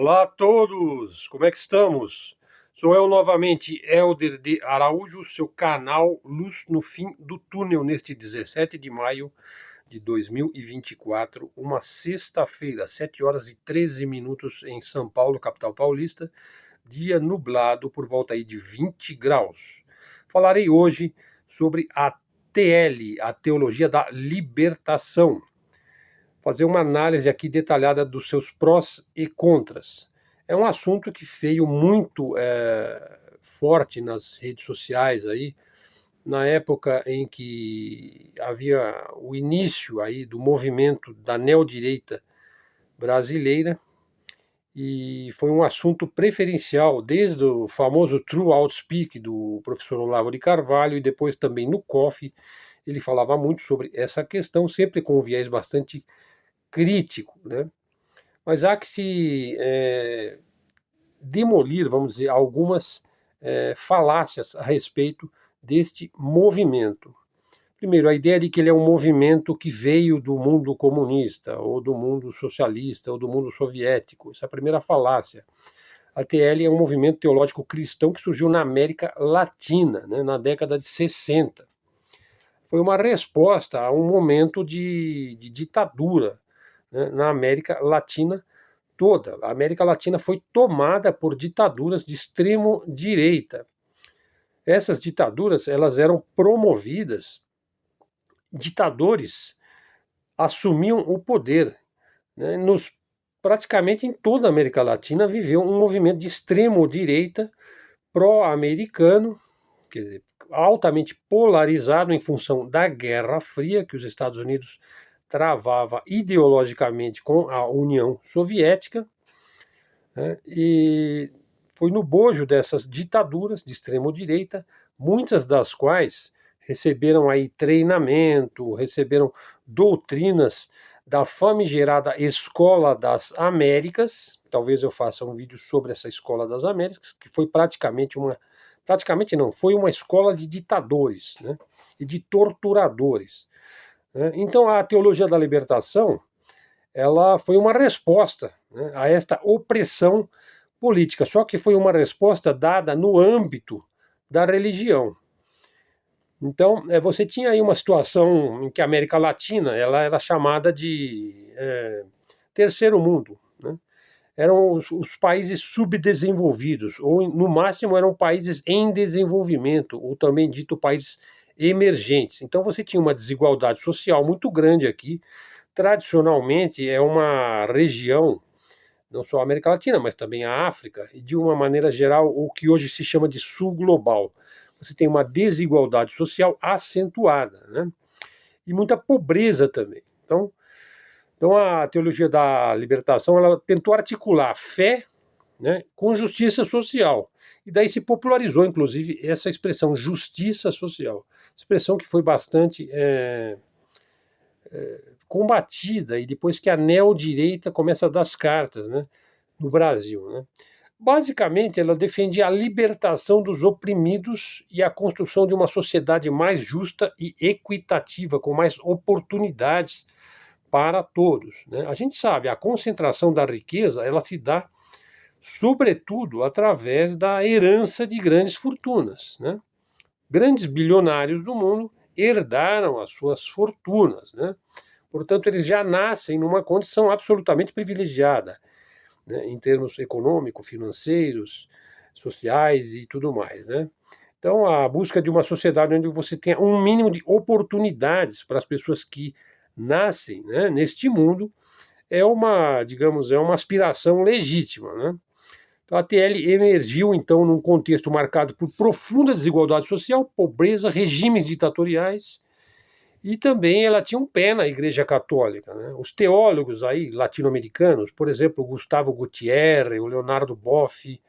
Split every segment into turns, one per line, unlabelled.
Olá a todos, como é que estamos? Sou eu novamente, Helder de Araújo, seu canal Luz no Fim do Túnel, neste 17 de maio de 2024, uma sexta-feira, 7 horas e 13 minutos em São Paulo, capital paulista, dia nublado por volta aí de 20 graus. Falarei hoje sobre a TL, a Teologia da Libertação. Fazer uma análise aqui detalhada dos seus prós e contras. É um assunto que veio muito forte nas redes sociais aí, na época em que havia o início aí do movimento da neodireita brasileira, e foi um assunto preferencial desde o famoso True Outspeak do professor Olavo de Carvalho, e depois também no COF ele falava muito sobre essa questão, sempre com um viés bastante crítico, né? Mas há que se demolir, vamos dizer, algumas falácias a respeito deste movimento. Primeiro, a ideia de que ele é um movimento que veio do mundo comunista, ou do mundo socialista, ou do mundo soviético. Essa é a primeira falácia. A TL é um movimento teológico cristão que surgiu na América Latina, né, na década de 60. Foi uma resposta a um momento de ditadura, né, na América Latina toda. A América Latina foi tomada por ditaduras de extremo direita. Essas ditaduras, elas eram promovidas, ditadores assumiam o poder, né? Praticamente em toda a América Latina viveu um movimento de extremo direita pró-americano, quer dizer, altamente polarizado em função da Guerra Fria que os Estados Unidos travava ideologicamente com a União Soviética, né? E foi no bojo dessas ditaduras de extremo-direita, muitas das quais receberam aí treinamento, receberam doutrinas da famigerada Escola das Américas. Talvez eu faça um vídeo sobre essa Escola das Américas, que foi praticamente não, foi uma escola de ditadores, né, e de torturadores, né? Então a teologia da libertação, ela foi uma resposta, né, a esta opressão política, só que foi uma resposta dada no âmbito da religião. Então, você tinha aí uma situação em que a América Latina ela era chamada de terceiro mundo, né? Eram os países subdesenvolvidos, ou no máximo eram países em desenvolvimento, ou também dito países emergentes. Então você tinha uma desigualdade social muito grande aqui. Tradicionalmente é uma região, não só a América Latina, mas também a África, e de uma maneira geral, o que hoje se chama de sul global. Você tem uma desigualdade social acentuada, né? E muita pobreza também. Então a teologia da libertação ela tentou articular fé, né, com justiça social. E daí se popularizou, inclusive, essa expressão justiça social. Expressão que foi bastante combatida, e depois que a neodireita começa a dar as cartas, né, no Brasil, né? Basicamente, ela defendia a libertação dos oprimidos e a construção de uma sociedade mais justa e equitativa, com mais oportunidades para todos, né? A gente sabe, a concentração da riqueza, ela se dá sobretudo através da herança de grandes fortunas, né? Grandes bilionários do mundo herdaram as suas fortunas, né? Portanto, eles já nascem numa condição absolutamente privilegiada, né, em termos econômicos, financeiros, sociais e tudo mais, né? Então, a busca de uma sociedade onde você tenha um mínimo de oportunidades para as pessoas que nascem, né, neste mundo é uma, digamos, é uma aspiração legítima, né? Então, a TL emergiu, então, num contexto marcado por profunda desigualdade social, pobreza, regimes ditatoriais, e também ela tinha um pé na Igreja Católica, né? Os teólogos aí latino-americanos, por exemplo, o Gustavo Gutierre, o Leonardo Boff,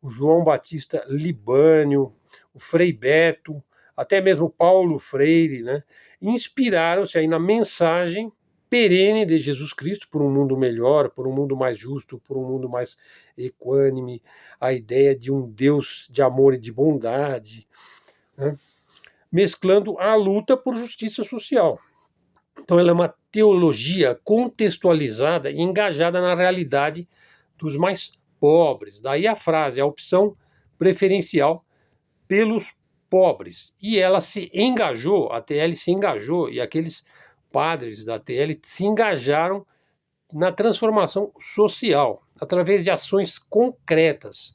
o João Batista Libânio, o Frei Beto, até mesmo Paulo Freire, né, inspiraram-se aí na mensagem perene de Jesus Cristo por um mundo melhor, por um mundo mais justo, por um mundo mais equânime, a ideia de um Deus de amor e de bondade, né, mesclando a luta por justiça social. Então ela é uma teologia contextualizada e engajada na realidade dos mais pobres. Daí a frase, a opção preferencial pelos pobres. E ela se engajou, a TL se engajou, e aqueles padres da TL se engajaram na transformação social, através de ações concretas.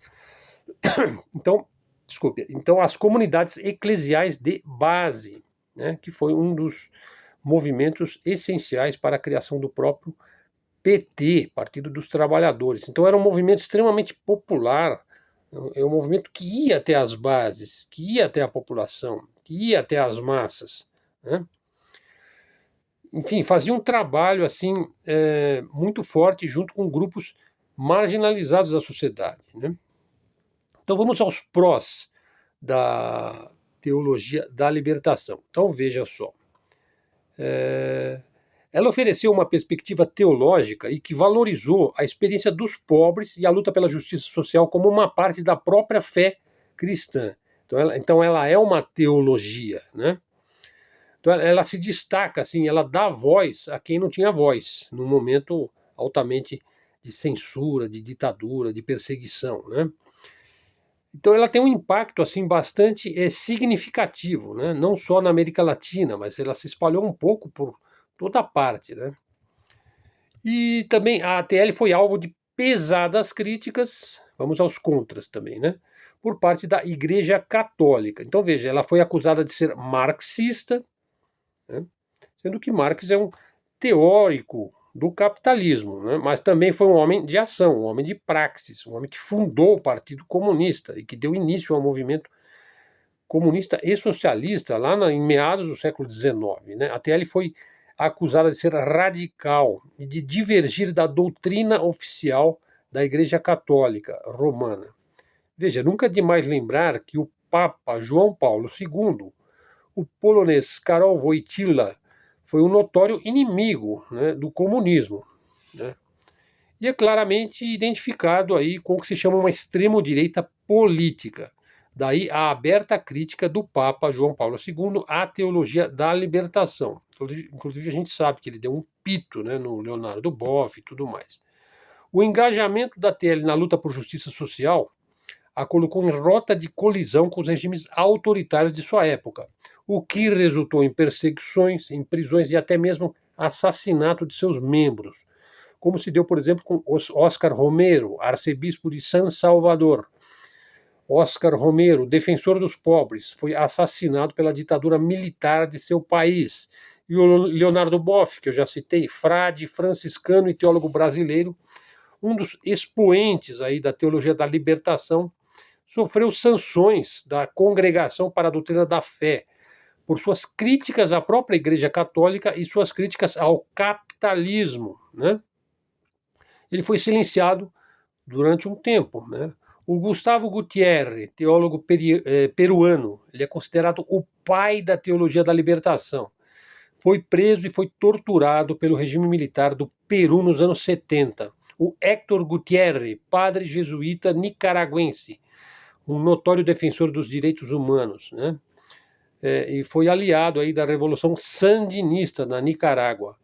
Então, desculpe, então as comunidades eclesiais de base, né, que foi um dos movimentos essenciais para a criação do próprio PT, Partido dos Trabalhadores. Então era um movimento extremamente popular, é um movimento que ia até as bases, que ia até a população, que ia até as massas, né? Enfim, fazia um trabalho assim muito forte junto com grupos marginalizados da sociedade, né? Então vamos aos prós da teologia da libertação. Então veja só, ela ofereceu uma perspectiva teológica e que valorizou a experiência dos pobres e a luta pela justiça social como uma parte da própria fé cristã. Então ela é uma teologia, né? Então ela se destaca, assim, ela dá voz a quem não tinha voz, num momento altamente de censura, de ditadura, de perseguição, né? Então ela tem um impacto assim bastante significativo, né? Não só na América Latina, mas ela se espalhou um pouco por toda parte, né? E também a ATL foi alvo de pesadas críticas, vamos aos contras também, né? Por parte da Igreja Católica. Então veja, ela foi acusada de ser marxista, né? Sendo que Marx é um teórico do capitalismo, né? Mas também foi um homem de ação, um homem de praxis, um homem que fundou o Partido Comunista e que deu início ao movimento comunista e socialista lá em meados do século XIX. Né? Até ele foi acusada de ser radical e de divergir da doutrina oficial da Igreja Católica Romana. Veja, nunca é demais lembrar que o Papa João Paulo II, o polonês Karol Wojtyła, foi um notório inimigo, né, do comunismo, né? E é claramente identificado aí com o que se chama uma extremo-direita política. Daí a aberta crítica do Papa João Paulo II à teologia da libertação. Inclusive a gente sabe que ele deu um pito, né, no Leonardo Boff e tudo mais. O engajamento da TL na luta por justiça social a colocou em rota de colisão com os regimes autoritários de sua época, o que resultou em perseguições, em prisões e até mesmo assassinato de seus membros, como se deu, por exemplo, com Oscar Romero, arcebispo de San Salvador. Oscar Romero, defensor dos pobres, foi assassinado pela ditadura militar de seu país. E o Leonardo Boff, que eu já citei, frade franciscano e teólogo brasileiro, um dos expoentes aí da teologia da libertação, sofreu sanções da Congregação para a Doutrina da Fé por suas críticas à própria Igreja Católica e suas críticas ao capitalismo, né? Ele foi silenciado durante um tempo, né? O Gustavo Gutierre, teólogo peruano, ele é considerado o pai da teologia da libertação. Foi preso e foi torturado pelo regime militar do Peru nos anos 70. O Héctor Gutierre, padre jesuíta nicaragüense, um notório defensor dos direitos humanos, né? E foi aliado aí da Revolução Sandinista na Nicarágua.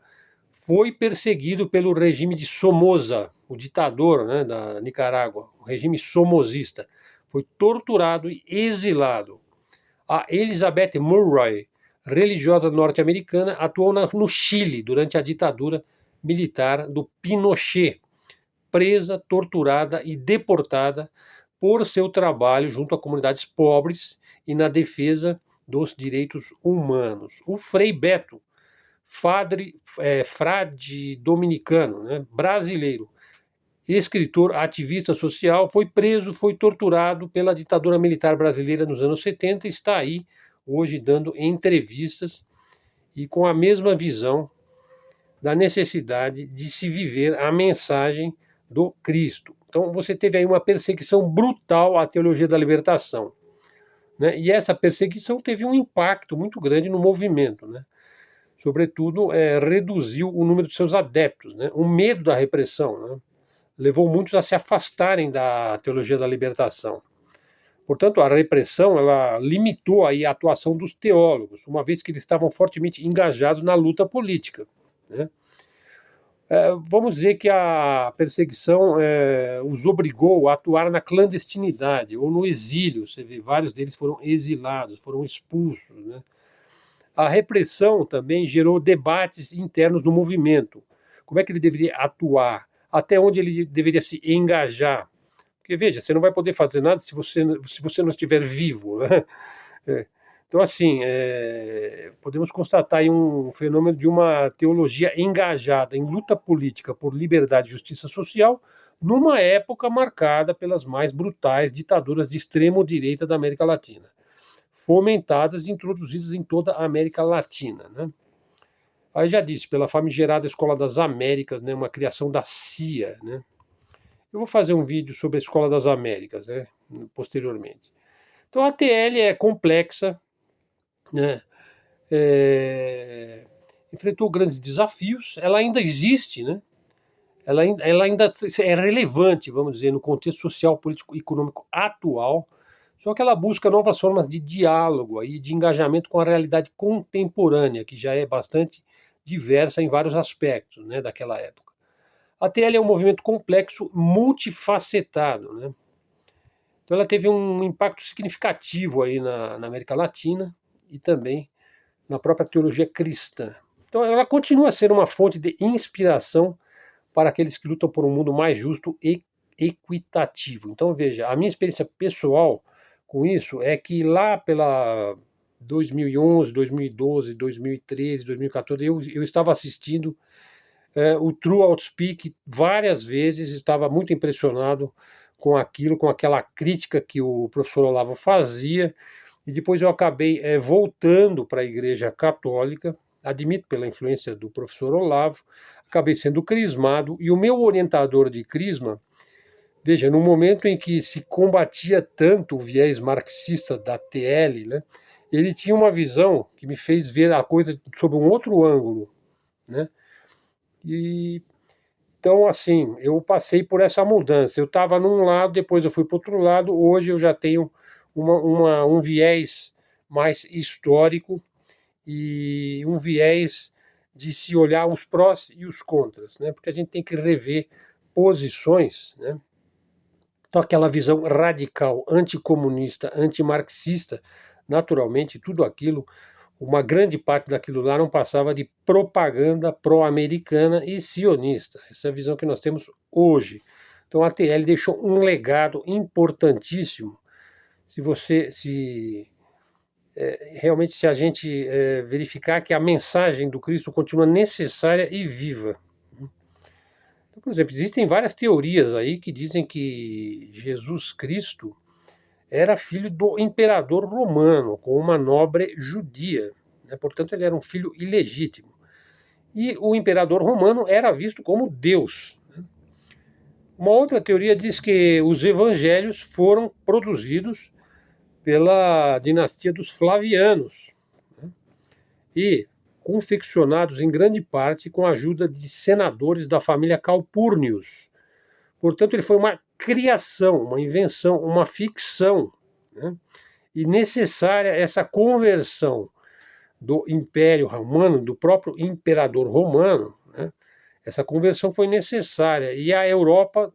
Foi perseguido pelo regime de Somoza, o ditador, né, da Nicarágua, o regime somozista. Foi torturado e exilado. A Elizabeth Murray, religiosa norte-americana, atuou no Chile durante a ditadura militar do Pinochet, presa, torturada e deportada por seu trabalho junto a comunidades pobres e na defesa dos direitos humanos. O Frei Beto, frade dominicano, né, brasileiro, escritor, ativista social, foi preso, foi torturado pela ditadura militar brasileira nos anos 70 e está aí hoje dando entrevistas e com a mesma visão da necessidade de se viver a mensagem do Cristo. Então você teve aí uma perseguição brutal à teologia da libertação, né? E essa perseguição teve um impacto muito grande no movimento, né? Sobretudo, reduziu o número de seus adeptos, né? O medo da repressão, né, levou muitos a se afastarem da teologia da libertação. Portanto, a repressão ela limitou aí a atuação dos teólogos, uma vez que eles estavam fortemente engajados na luta política, né? Vamos dizer que a perseguição os obrigou a atuar na clandestinidade ou no exílio. Você vê, vários deles foram exilados, foram expulsos, né? A repressão também gerou debates internos no movimento. Como é que ele deveria atuar? Até onde ele deveria se engajar? Porque, veja, você não vai poder fazer nada se você não estiver vivo, né? É. Então, assim, podemos constatar aí um fenômeno de uma teologia engajada em luta política por liberdade e justiça social, numa época marcada pelas mais brutais ditaduras de extremo-direita da América Latina, fomentadas e introduzidas em toda a América Latina, né? Aí já disse, pela famigerada Escola das Américas, né, uma criação da CIA, né? Eu vou fazer um vídeo sobre a Escola das Américas, né, posteriormente. Então a TL é complexa, né? Enfrentou grandes desafios, ela ainda existe, né? Ela ainda é relevante, vamos dizer, no contexto social, político e econômico atual, só que ela busca novas formas de diálogo e de engajamento com a realidade contemporânea, que já é bastante diversa em vários aspectos, né, daquela época. A TL é um movimento complexo, multifacetado, né? Então ela teve um impacto significativo aí na América Latina e também na própria teologia cristã. Então ela continua a ser uma fonte de inspiração para aqueles que lutam por um mundo mais justo e equitativo. Então veja, a minha experiência pessoal com isso é que lá pela 2011, 2012, 2013, 2014, eu estava assistindo o True Outspeak várias vezes, estava muito impressionado com aquilo, com aquela crítica que o professor Olavo fazia, e depois eu acabei voltando para a Igreja Católica, admito pela influência do professor Olavo, acabei sendo crismado, e o meu orientador de crisma, veja, no momento em que se combatia tanto o viés marxista da TL, né, ele tinha uma visão que me fez ver a coisa sob um outro ângulo, né? E então, assim, eu passei por essa mudança. Eu estava num lado, depois eu fui para o outro lado. Hoje eu já tenho um viés mais histórico e um viés de se olhar os prós e os contras, né? Porque a gente tem que rever posições, né? Então, aquela visão radical, anticomunista, antimarxista, naturalmente, tudo aquilo, uma grande parte daquilo lá não passava de propaganda pró-americana e sionista. Essa é a visão que nós temos hoje. Então a TL deixou um legado importantíssimo. Realmente se a gente verificar que a mensagem do Cristo continua necessária e viva. Então, por exemplo, existem várias teorias aí que dizem que Jesus Cristo era filho do imperador romano, com uma nobre judia, né? Portanto, ele era um filho ilegítimo. E o imperador romano era visto como Deus. Uma outra teoria diz que os evangelhos foram produzidos pela dinastia dos Flavianos, né? E confeccionados em grande parte com a ajuda de senadores da família Calpurnius. Portanto, ele foi uma criação, uma invenção, uma ficção, né? E necessária essa conversão do Império Romano, do próprio imperador romano, né? Essa conversão foi necessária e a Europa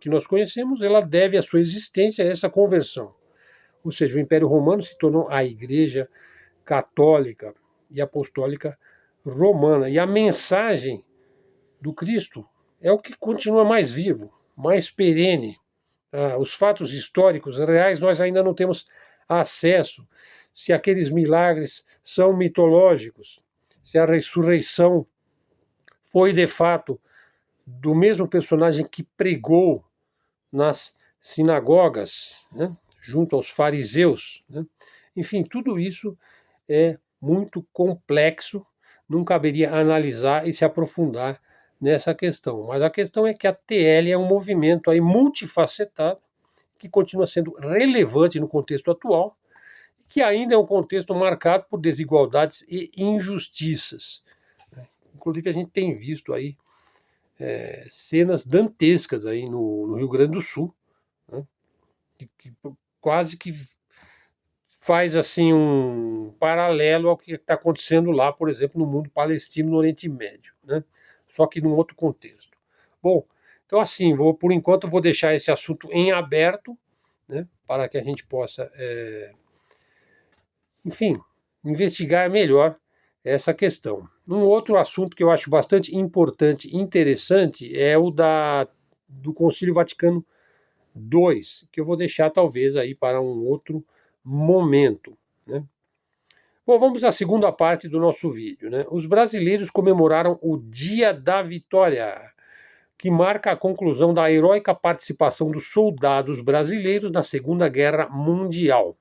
que nós conhecemos, ela deve a sua existência a essa conversão. Ou seja, o Império Romano se tornou a Igreja Católica e Apostólica Romana. E a mensagem do Cristo é o que continua mais vivo, mais perene. Os fatos históricos reais nós ainda não temos acesso. Se aqueles milagres são mitológicos, se a ressurreição foi de fato do mesmo personagem que pregou nas sinagogas, né, junto aos fariseus, né? Enfim, tudo isso é muito complexo, não caberia analisar e se aprofundar nessa questão. Mas a questão é que a TL é um movimento aí multifacetado, que continua sendo relevante no contexto atual, que ainda é um contexto marcado por desigualdades e injustiças. Inclusive a gente tem visto aí cenas dantescas aí no Rio Grande do Sul, né, que quase que faz assim um paralelo ao que está acontecendo lá, por exemplo, no mundo palestino, no Oriente Médio, né? só que num outro contexto. Bom, então assim, por enquanto vou deixar esse assunto em aberto, né, para que a gente possa, enfim, investigar melhor essa questão. Um outro assunto que eu acho bastante importante e interessante é o do Concílio Vaticano II, que eu vou deixar talvez aí para um outro momento, né? Bom, vamos à segunda parte do nosso vídeo, né? Os brasileiros comemoraram o Dia da Vitória, que marca a conclusão da heróica participação dos soldados brasileiros na Segunda Guerra Mundial.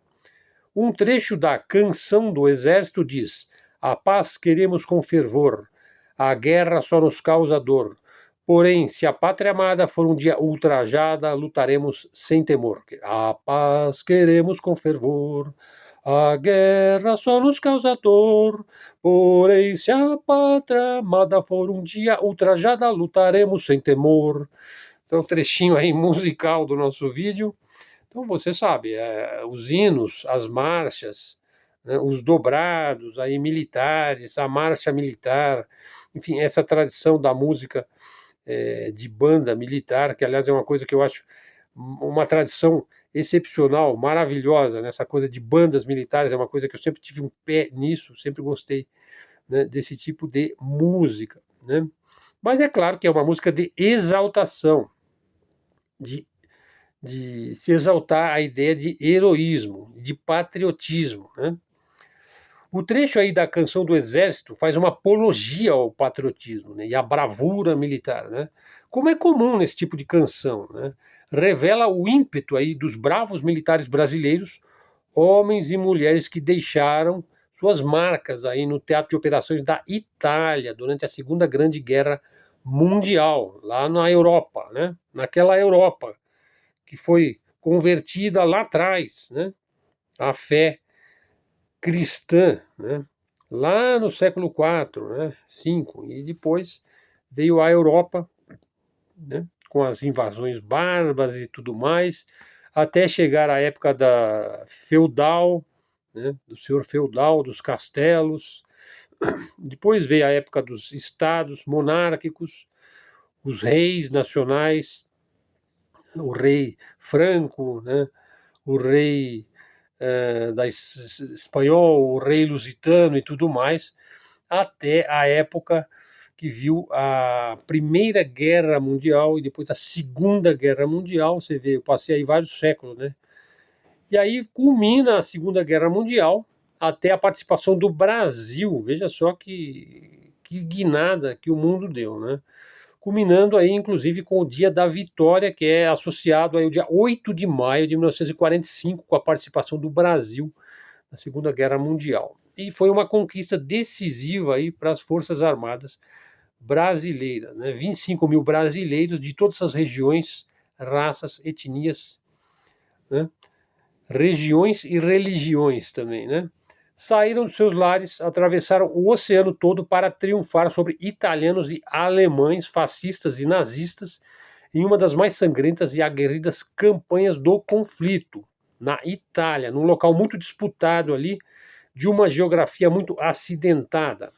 Um trecho da Canção do Exército diz: "A paz queremos com fervor, a guerra só nos causa dor. Porém, se a pátria amada for um dia ultrajada, lutaremos sem temor. A paz queremos com fervor, a guerra só nos causa dor. Porém, se a pátria amada for um dia ultrajada, lutaremos sem temor." Então, um trechinho aí musical do nosso vídeo. Então, você sabe, os hinos, as marchas, né, os dobrados aí militares, a marcha militar, enfim, essa tradição da música de banda militar, que aliás é uma coisa que eu acho uma tradição excepcional, maravilhosa, né? Essa coisa de bandas militares é uma coisa que eu sempre tive um pé nisso, sempre gostei, né, desse tipo de música, né? Mas é claro que é uma música de exaltação, de se exaltar a ideia de heroísmo, de patriotismo, né? O trecho aí da Canção do Exército faz uma apologia ao patriotismo, né, e à bravura militar, né? Como é comum nesse tipo de canção, né? Revela o ímpeto aí dos bravos militares brasileiros, homens e mulheres que deixaram suas marcas aí no teatro de operações da Itália durante a Segunda Grande Guerra Mundial, lá na Europa, né? Naquela Europa que foi convertida lá atrás, né, à fé cristã, né, lá no século IV, né, V, e depois veio a Europa, né, com as invasões bárbaras e tudo mais, até chegar à época da feudal, né, do senhor feudal, dos castelos. Depois veio a época dos estados monárquicos, os reis nacionais, o rei Franco, né, o rei espanhol, o rei lusitano e tudo mais, até a época que viu a Primeira Guerra Mundial e depois a Segunda Guerra Mundial. Você vê, eu passei aí vários séculos, né? E aí culmina a Segunda Guerra Mundial até a participação do Brasil. Veja só que guinada que o mundo deu, né? Culminando aí, inclusive, com o Dia da Vitória, que é associado aí ao dia 8 de maio de 1945, com a participação do Brasil na Segunda Guerra Mundial. E foi uma conquista decisiva aí para as Forças Armadas brasileiras, né? 25 mil brasileiros de todas as regiões, raças, etnias, né? Regiões e religiões também, né? Saíram dos seus lares, atravessaram o oceano todo para triunfar sobre italianos e alemães, fascistas e nazistas, em uma das mais sangrentas e aguerridas campanhas do conflito, na Itália, num local muito disputado ali, de uma geografia muito acidentada.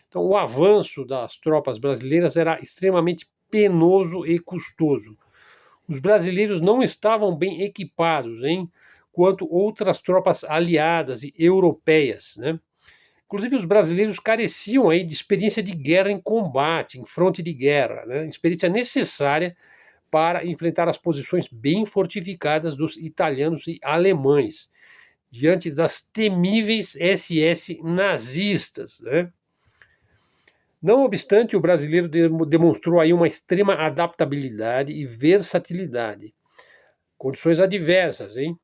Então, o avanço das tropas brasileiras era extremamente penoso e custoso. Os brasileiros não estavam bem equipados, hein, quanto outras tropas aliadas e europeias, né? Inclusive, os brasileiros careciam aí de experiência de guerra em combate, em fronte de guerra, né? Experiência necessária para enfrentar as posições bem fortificadas dos italianos e alemães, diante das temíveis SS nazistas, né? Não obstante, o brasileiro demonstrou aí uma extrema adaptabilidade e versatilidade. Condições adversas, hein?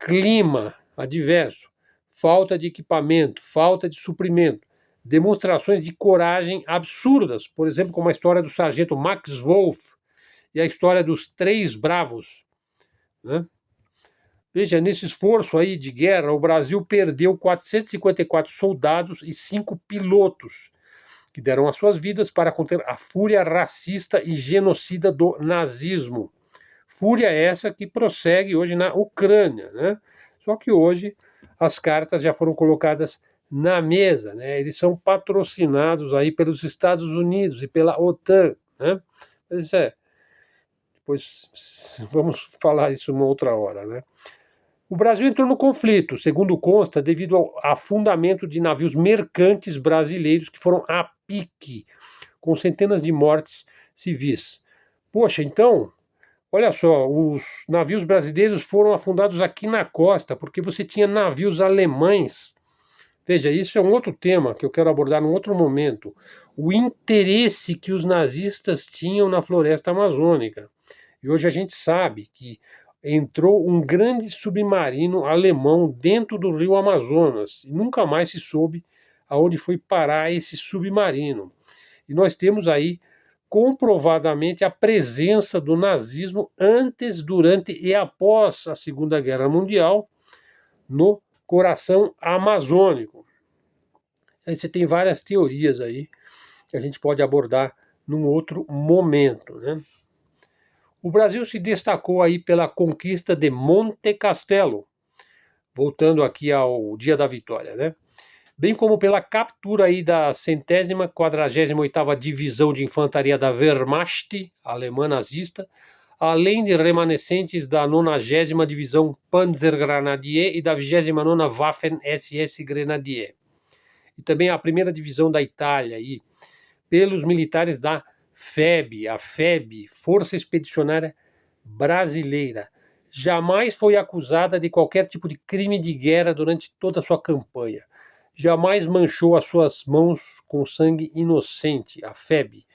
Clima adverso, falta de equipamento, falta de suprimento, demonstrações de coragem absurdas, por exemplo, como a história do sargento Max Wolff e a história dos Três Bravos, né? Veja, nesse esforço aí de guerra, o Brasil perdeu 454 soldados e 5 pilotos, que deram as suas vidas para conter a fúria racista e genocida do nazismo. Fúria essa que prossegue hoje na Ucrânia, né? Só que hoje as cartas já foram colocadas na mesa, né? Eles são patrocinados aí pelos Estados Unidos e pela OTAN, né? Mas depois vamos falar isso uma outra hora, né? O Brasil entrou no conflito, segundo consta, devido ao afundamento de navios mercantes brasileiros que foram a pique, com centenas de mortes civis. Poxa, então, olha só, os navios brasileiros foram afundados aqui na costa, porque você tinha navios alemães. Veja, isso é um outro tema que eu quero abordar num outro momento. O interesse que os nazistas tinham na floresta amazônica. E hoje a gente sabe que entrou um grande submarino alemão dentro do rio Amazonas e nunca mais se soube aonde foi parar esse submarino. E nós temos aí comprovadamente a presença do nazismo antes, durante e após a Segunda Guerra Mundial no coração amazônico. Aí você tem várias teorias aí que a gente pode abordar num outro momento, né? O Brasil se destacou aí pela conquista de Monte Castelo, voltando aqui ao dia da vitória, né? Bem como pela captura aí da 148ª Divisão de Infantaria da Wehrmacht, alemã nazista, além de remanescentes da 90ª Divisão Panzergrenadier e da 29ª Waffen-SS Grenadier. E também a 1ª Divisão da Itália, aí, pelos militares da FEB, a FEB, Força Expedicionária Brasileira. Jamais foi acusada de qualquer tipo de crime de guerra durante toda a sua campanha. Jamais manchou as suas mãos com sangue inocente, a FEB.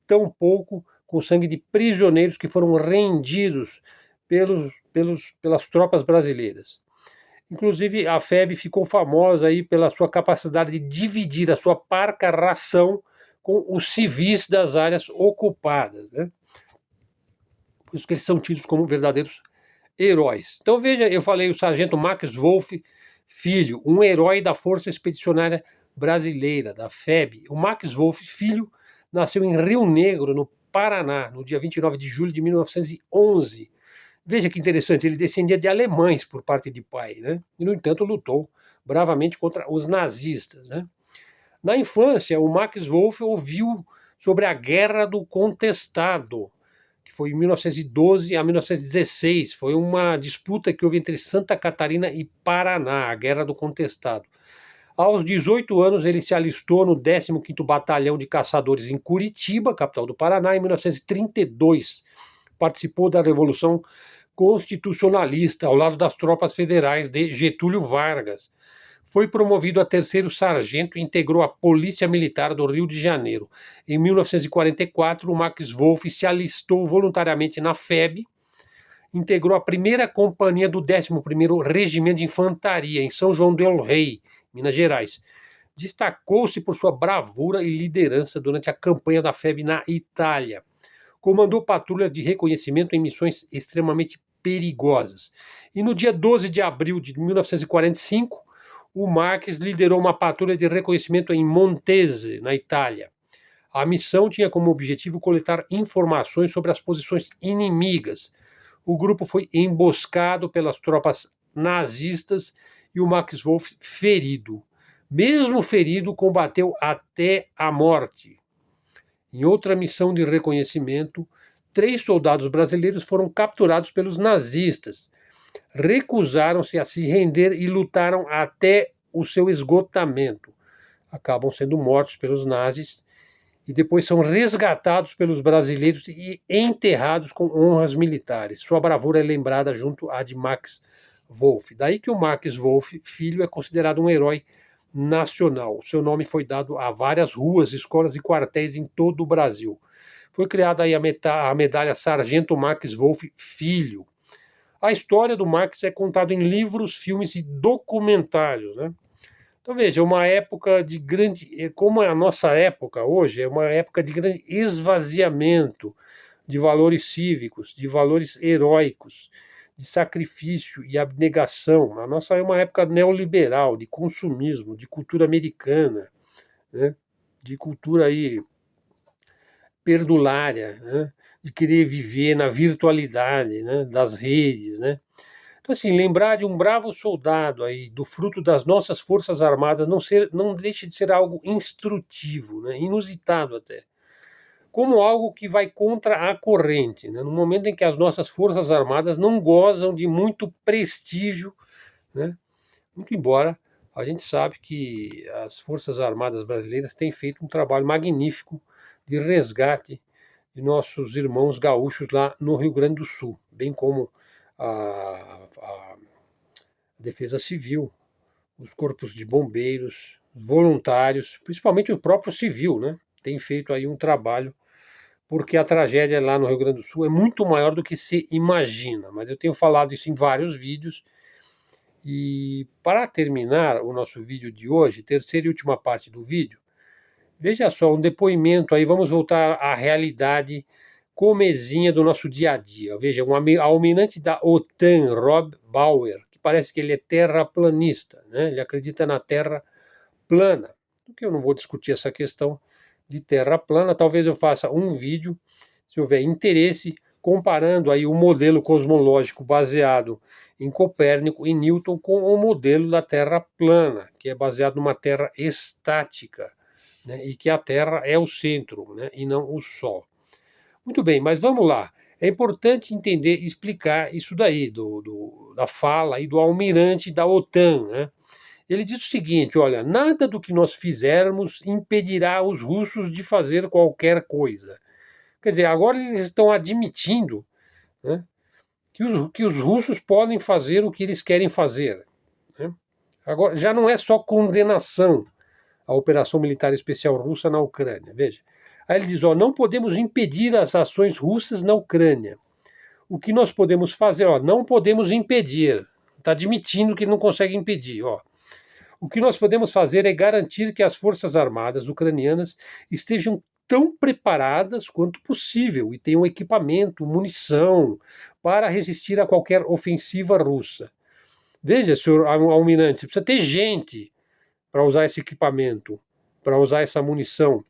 Tampouco com sangue de prisioneiros que foram rendidos pelas tropas brasileiras. Inclusive, a FEB ficou famosa aí pela sua capacidade de dividir a sua parca ração com os civis das áreas ocupadas, né? Por isso que eles são tidos como verdadeiros heróis. Então veja, eu falei o sargento Max Wolff Filho, um herói da Força Expedicionária Brasileira, da FEB. O Max Wolff Filho nasceu em Rio Negro, no Paraná, no dia 29 de julho de 1911. Veja que interessante, ele descendia de alemães por parte de pai, né? E, no entanto, lutou bravamente contra os nazistas, né? Na infância, o Max Wolff ouviu sobre a Guerra do Contestado, que foi em 1912 a 1916. Foi uma disputa que houve entre Santa Catarina e Paraná, a Guerra do Contestado. Aos 18 anos, ele se alistou no 15º Batalhão de Caçadores em Curitiba, capital do Paraná, em 1932. Participou da Revolução Constitucionalista, ao lado das tropas federais de Getúlio Vargas. Foi promovido a 3º sargento e integrou a Polícia Militar do Rio de Janeiro. Em 1944, o Max Wolff se alistou voluntariamente na FEB, integrou a 1ª Companhia do 11º Regimento de Infantaria, em São João del Rei, Minas Gerais. Destacou-se por sua bravura e liderança durante a campanha da FEB na Itália. Comandou patrulhas de reconhecimento em missões extremamente perigosas. E no dia 12 de abril de 1945, o Marques liderou uma patrulha de reconhecimento em Montese, na Itália. A missão tinha como objetivo coletar informações sobre as posições inimigas. O grupo foi emboscado pelas tropas nazistas e o Max Wolff ferido. Mesmo ferido, combateu até a morte. Em outra missão de reconhecimento, 3 soldados brasileiros foram capturados pelos nazistas. Recusaram-se a se render e lutaram até o seu esgotamento. Acabam sendo mortos pelos nazis e depois são resgatados pelos brasileiros e enterrados com honras militares. Sua bravura é lembrada junto à de Max Wolff. Daí que o Max Wolff, filho, é considerado um herói nacional. O seu nome foi dado a várias ruas, escolas e quartéis em todo o Brasil. Foi criada aí a medalha Sargento Max Wolff Filho. A história do Max é contada em livros, filmes e documentários, né? Então veja, uma época de grande, como é a nossa época hoje, é uma época de grande esvaziamento de valores cívicos, de valores heróicos, de sacrifício e abnegação. A nossa é uma época neoliberal, de consumismo, de cultura americana, né? De cultura aí perdulária, né? De querer viver na virtualidade, né? Das redes, né? Então, assim, lembrar de um bravo soldado aí, do fruto das nossas Forças Armadas, não deixa de ser algo instrutivo, né? Inusitado até. Como algo que vai contra a corrente, né? No momento em que as nossas Forças Armadas não gozam de muito prestígio, né? Muito embora a gente sabe que as Forças Armadas brasileiras têm feito um trabalho magnífico de resgate de nossos irmãos gaúchos lá no Rio Grande do Sul, bem como a Defesa Civil, os corpos de bombeiros, os voluntários, principalmente o próprio civil, né? Tem feito aí um trabalho, porque a tragédia lá no Rio Grande do Sul é muito maior do que se imagina, mas eu tenho falado isso em vários vídeos. E para terminar o nosso vídeo de hoje, terceira e última parte do vídeo, veja só, um depoimento aí, vamos voltar à realidade comezinha do nosso dia a dia. Veja, um almirante da OTAN, Rob Bauer, que parece que ele é terraplanista, né? Ele acredita na Terra plana. Porque eu não vou discutir essa questão de Terra plana, talvez eu faça um vídeo, se houver interesse, comparando aí o modelo cosmológico baseado em Copérnico e Newton com o modelo da Terra plana, que é baseado numa Terra estática, né, e que a Terra é o centro, né, e não o Sol. Muito bem, mas vamos lá. É importante entender e explicar isso daí, da fala aí do almirante da OTAN, né? Ele diz o seguinte: olha, nada do que nós fizermos impedirá os russos de fazer qualquer coisa. Quer dizer, agora eles estão admitindo, né, que os russos podem fazer o que eles querem fazer, né? Agora, já não é só condenação à operação militar especial russa na Ucrânia. Veja. Aí ele diz: ó, não podemos impedir as ações russas na Ucrânia. O que nós podemos fazer, ó, não podemos impedir. Está admitindo que não consegue impedir, ó. O que nós podemos fazer é garantir que as forças armadas ucranianas estejam tão preparadas quanto possível e tenham equipamento, munição para resistir a qualquer ofensiva russa. Veja, senhor almirante, você precisa ter gente para usar esse equipamento, para usar essa munição.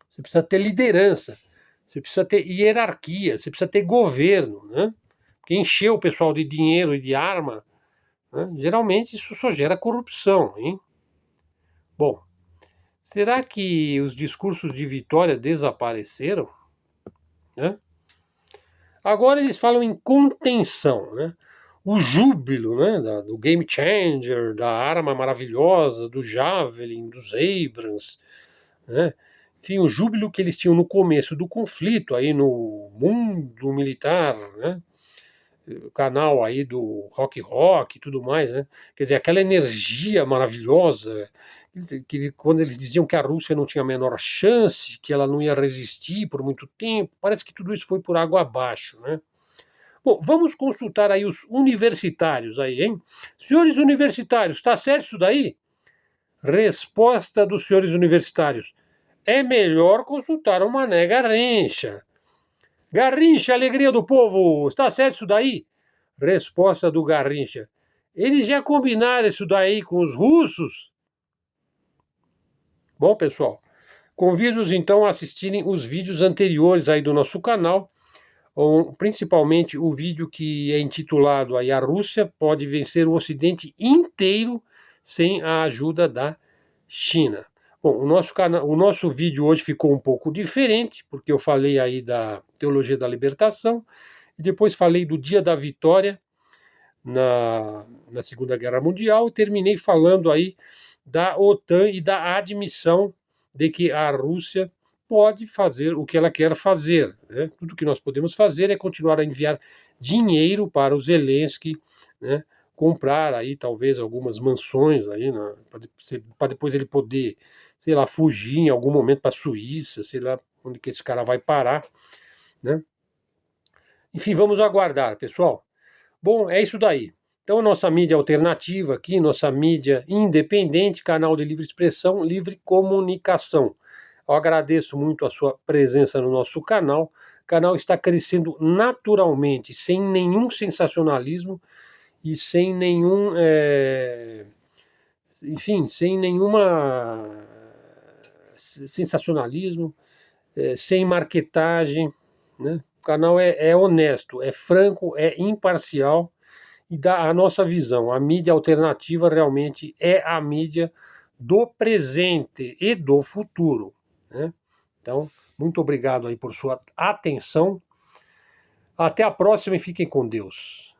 Você precisa ter liderança, você precisa ter hierarquia, você precisa ter governo, né? Porque encher o pessoal de dinheiro e de arma, né, geralmente isso só gera corrupção, hein? Bom, será que os discursos de vitória desapareceram, né? Agora eles falam em contenção, né? O júbilo, né, do Game Changer, da arma maravilhosa, do Javelin, dos Abrams, né? Enfim, o júbilo que eles tinham no começo do conflito, aí no mundo militar, né? O canal aí do Rock e tudo mais, né? Quer dizer, aquela energia maravilhosa, que quando eles diziam que a Rússia não tinha a menor chance, que ela não ia resistir por muito tempo, parece que tudo isso foi por água abaixo, né? Bom, vamos consultar aí os universitários aí, hein? Senhores universitários, está certo isso daí? Resposta dos senhores universitários: é melhor consultar o Mané Garrincha. Garrincha, alegria do povo, está certo isso daí? Resposta do Garrincha: eles já combinaram isso daí com os russos? Bom, pessoal, convido-os então a assistirem os vídeos anteriores aí do nosso canal, principalmente o vídeo que é intitulado aí: a Rússia pode vencer o Ocidente inteiro sem a ajuda da China. Bom, o nosso vídeo hoje ficou um pouco diferente, porque eu falei aí da teologia da libertação, e depois falei do dia da vitória na Segunda Guerra Mundial, e terminei falando aí da OTAN e da admissão de que a Rússia pode fazer o que ela quer fazer, né? Tudo que nós podemos fazer é continuar a enviar dinheiro para o Zelensky, né? Comprar aí talvez algumas mansões aí, né? Para depois ele poder, sei lá, fugir em algum momento para a Suíça, sei lá onde que esse cara vai parar, né? Enfim, vamos aguardar, pessoal. Bom, é isso daí. Então, nossa mídia alternativa aqui, nossa mídia independente, canal de livre expressão, livre comunicação. Eu agradeço muito a sua presença no nosso canal. O canal está crescendo naturalmente, sem nenhum sensacionalismo e sem nenhum, enfim, sem nenhuma sensacionalismo, sem marketagem, né? O canal é honesto, é franco, é imparcial e dar a nossa visão. A mídia alternativa realmente é a mídia do presente e do futuro, né? Então, muito obrigado aí por sua atenção. Até a próxima e fiquem com Deus.